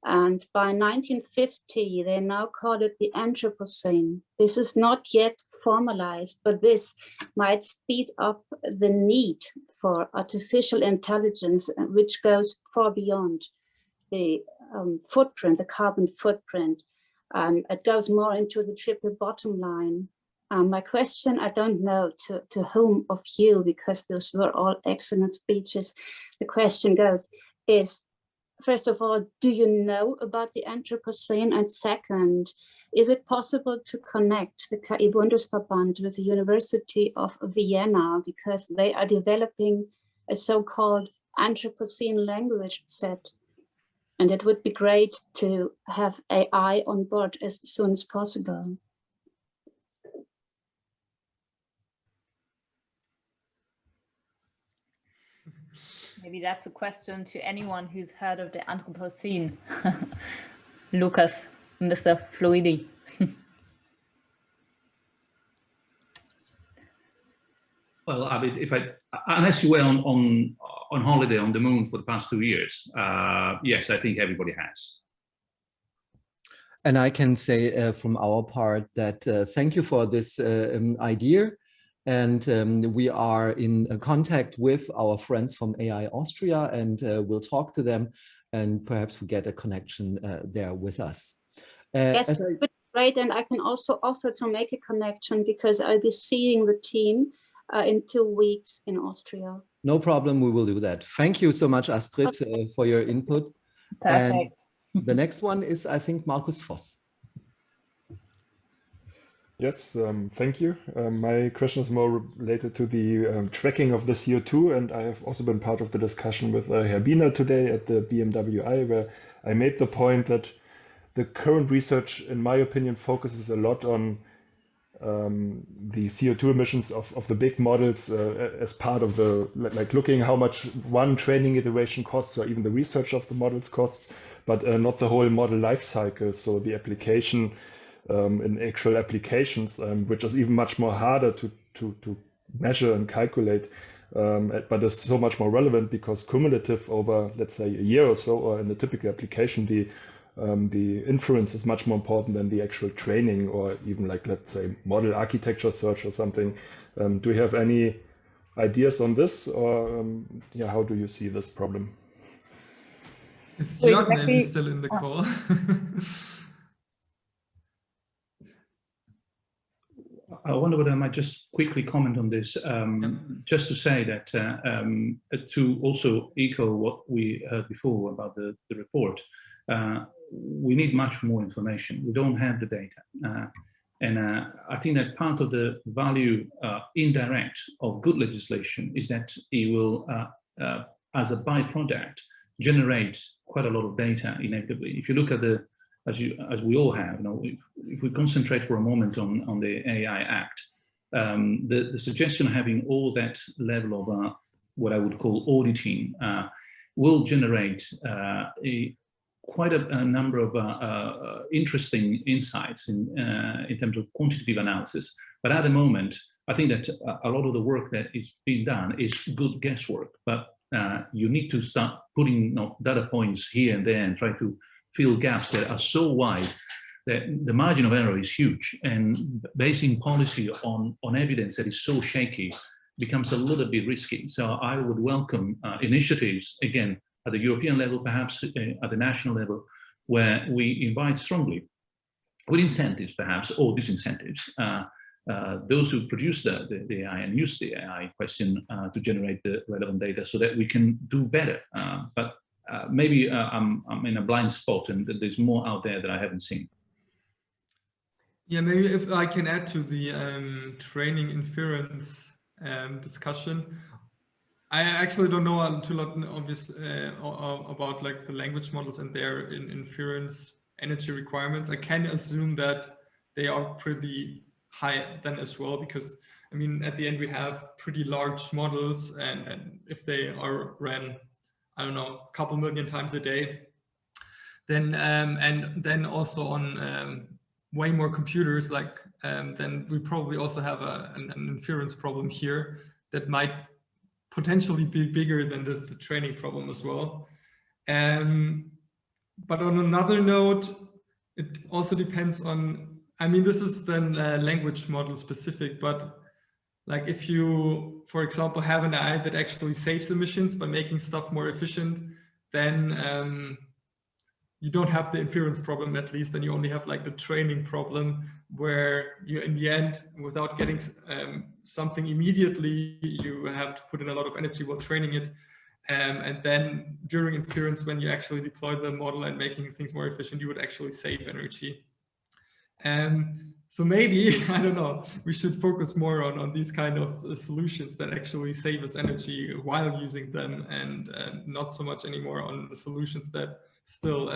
And by 1950, they now call it the Anthropocene. This is not yet formalized, but this might speed up the need for artificial intelligence, which goes far beyond the footprint, the carbon footprint. It goes more into the triple bottom line. My question, I don't know to whom of you, because those were all excellent speeches. The question goes is, first of all, do you know about the Anthropocene? And second, is it possible to connect the KI Bundesverband with the University of Vienna, because they are developing a so-called Anthropocene language set? And it would be great to have AI on board as soon as possible. Maybe that's a question to anyone who's heard of the Anthropocene. Lucas, Mr. Floridi. Well, I mean, unless you were on holiday on the moon for the past 2 years, yes, I think everybody has. And I can say from our part that thank you for this idea. And we are in contact with our friends from AI Austria, and we'll talk to them, and perhaps we get a connection there with us. Yes, great. And I can also offer to make a connection, because I'll be seeing the team in 2 weeks in Austria. No problem, we will do that. Thank you so much, Astrid, for your input. Perfect. And the next one is, I think, Markus Voss. Yes, thank you. My question is more related to the tracking of the CO2, and I have also been part of the discussion with Herr Bienert today at the BMWI, where I made the point that the current research, in my opinion, focuses a lot on the CO2 emissions of the big models as part of the, like looking how much one training iteration costs or even the research of the models costs, but not the whole model life cycle. So the application in actual applications, which is even much more harder to measure and calculate, but is so much more relevant because cumulative over, let's say, a year or so, or in the typical application, the inference is much more important than the actual training, or even like, let's say, model architecture search or something. Do you have any ideas on this, or yeah, how do you see this problem? Is Jörg maybe still in the call? I wonder whether I might just quickly comment on this, just to say that to also echo what we heard before about the report, we need much more information. We don't have the data. And I think that part of the value indirect of good legislation is that it will, as a byproduct, generate quite a lot of data inevitably. If you look at the, as we all have, you know, if we concentrate for a moment on the AI Act, the suggestion of having all that level of what I would call auditing will generate quite a number of interesting insights in terms of quantitative analysis. But at the moment, I think that a lot of the work that is being done is good guesswork, but you need to start putting data points here and there and try to fill gaps that are so wide that the margin of error is huge, and basing policy on evidence that is so shaky becomes a little bit risky. So I would welcome initiatives, again, at the European level, perhaps at the national level, where we invite strongly, with incentives perhaps, or disincentives, those who produce the AI and use the AI question to generate the relevant data so that we can do better. But maybe I'm in a blind spot and there's more out there that I haven't seen. Yeah, maybe if I can add to the training inference discussion. I actually don't know too lot about like the language models and their inference energy requirements. I can assume that they are pretty high then as well, because I mean, at the end we have pretty large models, and if they are ran, I don't know, a couple million times a day, then and then also on way more computers, like then we probably also have an inference problem here that might potentially be bigger than the training problem as well. But on another note, it also depends on, I mean, this is then language model specific, but like if you, for example, have an AI that actually saves emissions by making stuff more efficient, then you don't have the inference problem, at least, and you only have like the training problem, where you, in the end, without getting something immediately, you have to put in a lot of energy while training it. And then during inference, when you actually deploy the model and making things more efficient, you would actually save energy. So maybe, I don't know, we should focus more on these kind of solutions that actually save us energy while using them, and not so much anymore on the solutions that still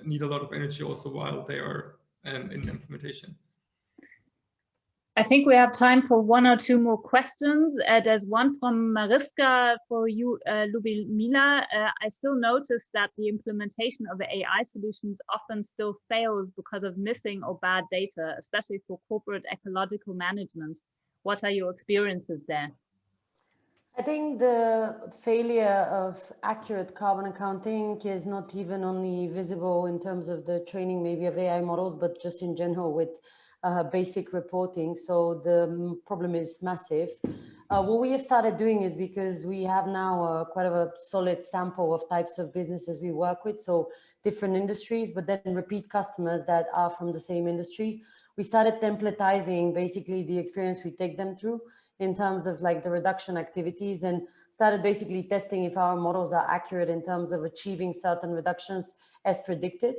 need a lot of energy also while they are in implementation. I think we have time for one or two more questions. There's one from Mariska for you, Lubomila. I still notice that the implementation of the AI solutions often still fails because of missing or bad data, especially for corporate ecological management. What are your experiences there? I think the failure of accurate carbon accounting is not even only visible in terms of the training maybe of AI models, but just in general with basic reporting. So the problem is massive. What we have started doing is, because we have now quite a solid sample of types of businesses we work with, so different industries, but then repeat customers that are from the same industry. We started templatizing basically the experience we take them through in terms of like the reduction activities, and started basically testing if our models are accurate in terms of achieving certain reductions as predicted.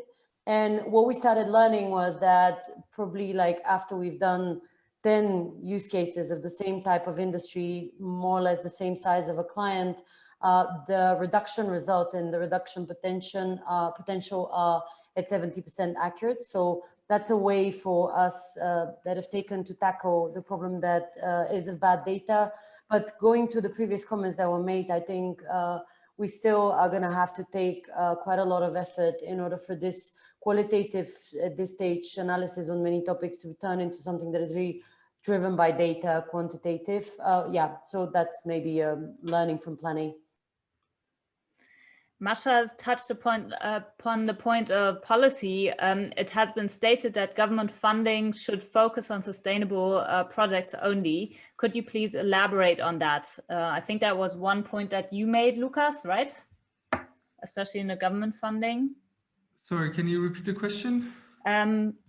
And what we started learning was that probably like after we've done 10 use cases of the same type of industry, more or less the same size of a client, the reduction result and the reduction potential are at 70% accurate. So that's a way for us that have taken to tackle the problem that is of bad data. But going to the previous comments that were made, I think we still are going to have to take quite a lot of effort in order for this qualitative, at this stage, analysis on many topics to turn into something that is really driven by data, quantitative. Yeah, so that's maybe learning from PlanA. Masha has touched upon the point of policy. It has been stated that government funding should focus on sustainable projects only. Could you please elaborate on that? I think that was one point that you made, Lucas, right? Especially in the government funding. Sorry, can you repeat the question?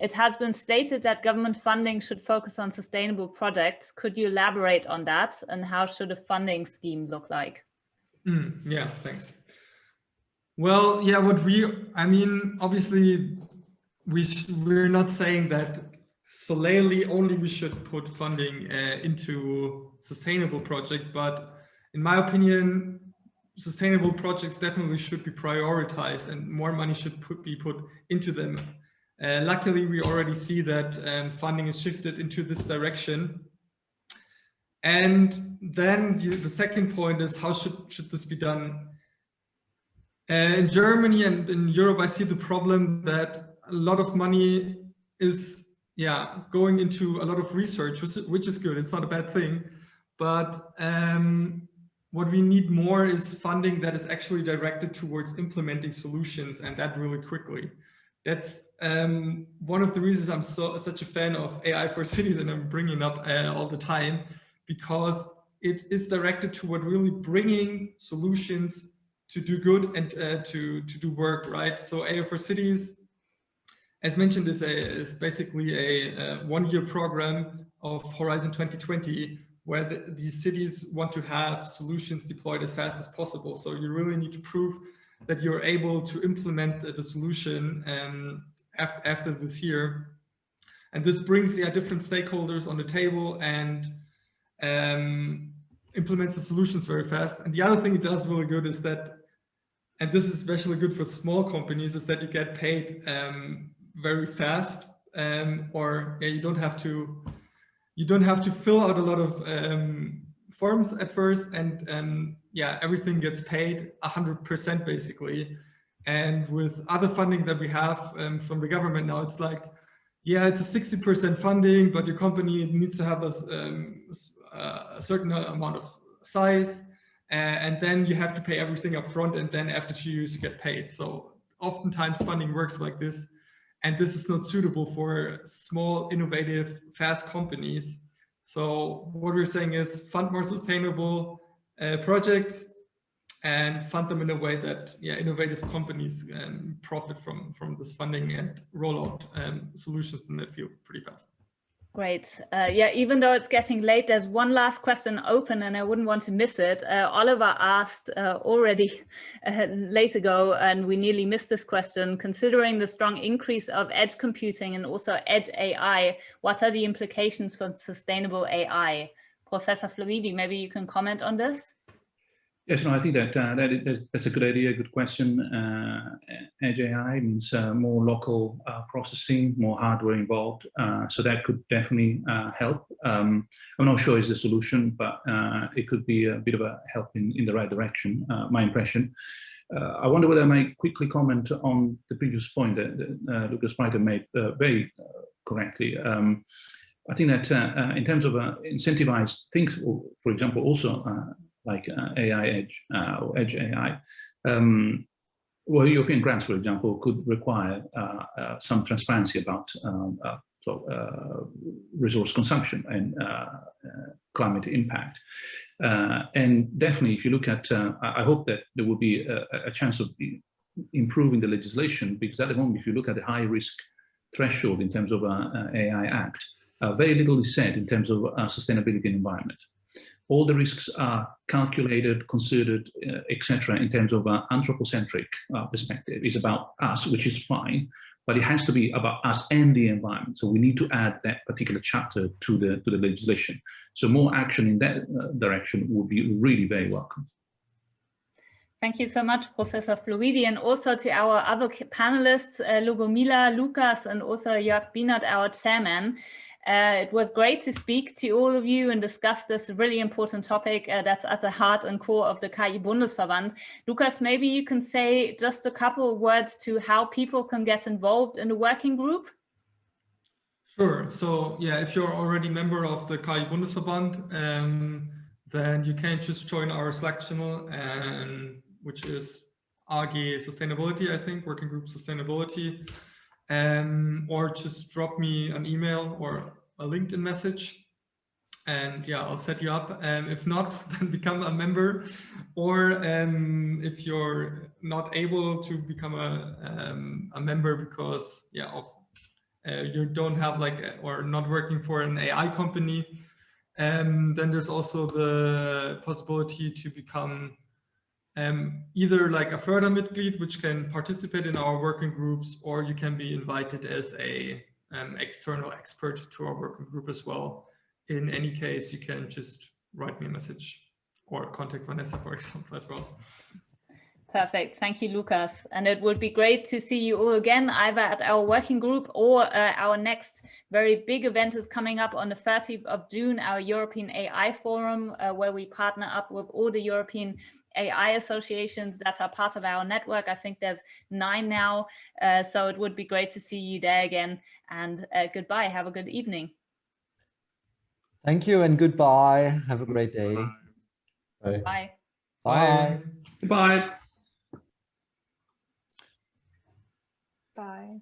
It has been stated that government funding should focus on sustainable projects. Could you elaborate on that, and how should a funding scheme look like? Yeah, thanks. Well, yeah, I mean, obviously, we're not saying that solely only we should put funding into sustainable project, but in my opinion, sustainable projects definitely should be prioritized and more money should be put into them. Luckily, we already see that funding is shifted into this direction. And then the second point is, how should this be done? In Germany and in Europe, I see the problem that a lot of money is going into a lot of research, which is good. It's not a bad thing. But what we need more is funding that is actually directed towards implementing solutions, and that really quickly. That's one of the reasons I'm such a fan of AI for Cities, and I'm bringing up all the time, because it is directed toward really bringing solutions to do good and to do work, right? So AI for Cities, as mentioned, is basically a one-year program of Horizon 2020, where these cities want to have solutions deployed as fast as possible. So you really need to prove that you're able to implement the solution after this year. And this brings different stakeholders on the table and implements the solutions very fast. And the other thing it does really good is that, and this is especially good for small companies, is that you get paid very fast, or you don't have to fill out a lot of forms at first, and everything gets paid 100% basically. And with other funding that we have from the government now, it's like, it's a 60% funding, but your company needs to have a certain amount of size, and then you have to pay everything up front, and then after 2 years you get paid. So oftentimes funding works like this, and this is not suitable for small, innovative, fast companies. So what we're saying is fund more sustainable projects and fund them in a way that innovative companies profit from this funding and roll out solutions in that field pretty fast. Great. Even though it's getting late, there's one last question open and I wouldn't want to miss it. Oliver asked already late ago, and we nearly missed this question. Considering the strong increase of edge computing and also edge AI, what are the implications for sustainable AI? Professor Floridi, maybe you can comment on this? Yes, no, I think that's a good idea, good question. Edge AI means more local processing, more hardware involved. So that could definitely help. I'm not sure it's the solution, but it could be a bit of a help in the right direction, my impression. I wonder whether I might quickly comment on the previous point that Lucas Spreiter made very correctly. I think that in terms of incentivized things, for example, also like AI Edge or Edge AI, well, European grants, for example, could require some transparency about resource consumption and climate impact. And definitely, if you look at, I hope that there will be a chance of improving the legislation, because at the moment, if you look at the high risk threshold in terms of AI Act, very little is said in terms of sustainability and environment. All the risks are calculated, considered, etc. in terms of anthropocentric perspective. It's about us, which is fine, but it has to be about us and the environment. So we need to add that particular chapter to the legislation. So more action in that direction would be really very welcome. Thank you so much, Professor Floridi, and also to our other panelists, Lubomila, Lukas, and also Jörg Bienert, our chairman. It was great to speak to all of you and discuss this really important topic that's at the heart and core of the KI Bundesverband. Lukas, maybe you can say just a couple of words to how people can get involved in the working group. Sure. So yeah, if you're already a member of the KI Bundesverband, then you can just join our Slack channel, which is AG Sustainability, I think, Working Group Sustainability, or just drop me an email or a LinkedIn message, and yeah, I'll set you up. If not, then become a member, or if you're not able to become a member because you don't have or not working for an AI company, then there's also the possibility to become either like a Fördermitglied, which can participate in our working groups, or you can be invited as a external expert to our working group as well. In any case, you can just write me a message or contact Vanessa, for example, as well. Perfect. Thank you, Lukas. And it would be great to see you all again, either at our working group or our next very big event is coming up on the 30th of June, our European AI Forum, where we partner up with all the European AI associations that are part of our network. I think there's 9 now. So it would be great to see you there again. And goodbye. Have a good evening. Thank you and goodbye. Have a great day. Bye. Bye. Bye. Bye. Bye.